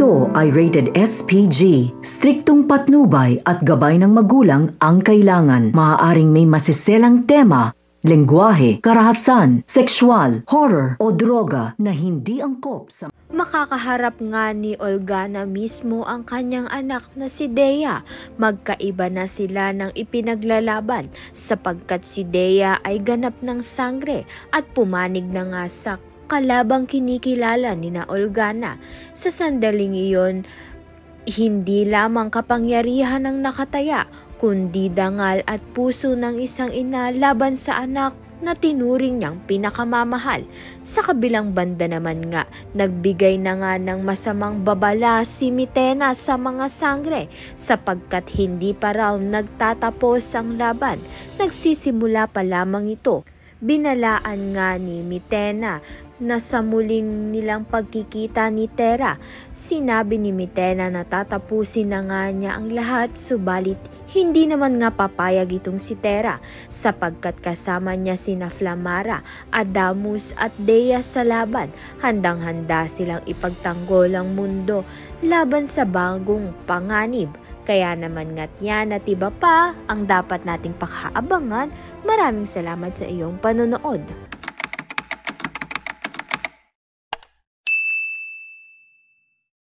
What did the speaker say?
Ito ay rated SPG. Striktong patnubay at gabay ng magulang ang kailangan. Maaaring may masiselang tema, lengguwahe, karahasan, sexual, horror o droga na hindi angkop sa... Makakaharap nga ni Olgana mismo ang kanyang anak na si Dea. Magkaiba na sila ng ipinaglalaban sapagkat si Dea ay ganap ng sangre at pumanig na nga sa kalabang kinikilala ni na Olgana. Sa sandaling iyon, hindi lamang kapangyarihan ang nakataya, kundi dangal at puso ng isang ina laban sa anak na tinuring niyang pinakamamahal. Sa kabilang banda naman nga, nagbigay na nga ng masamang babala si Mitena sa mga sangre sapagkat hindi pa raw nagtatapos ang laban. Nagsisimula pa lamang ito. Binalaan nga ni Mitena na sa muling nilang pagkikita ni Tera, sinabi ni Mitena na tatapusin na nga niya ang lahat, subalit hindi naman nga papayag itong si Tera sapagkat kasama niya sina Flamara, Adamus at Dea sa laban. Handang-handa silang ipagtanggol ang mundo laban sa bagong panganib. Kaya naman nga't yan at iba pa ang dapat nating pakaabangan. Maraming salamat sa iyong panonood.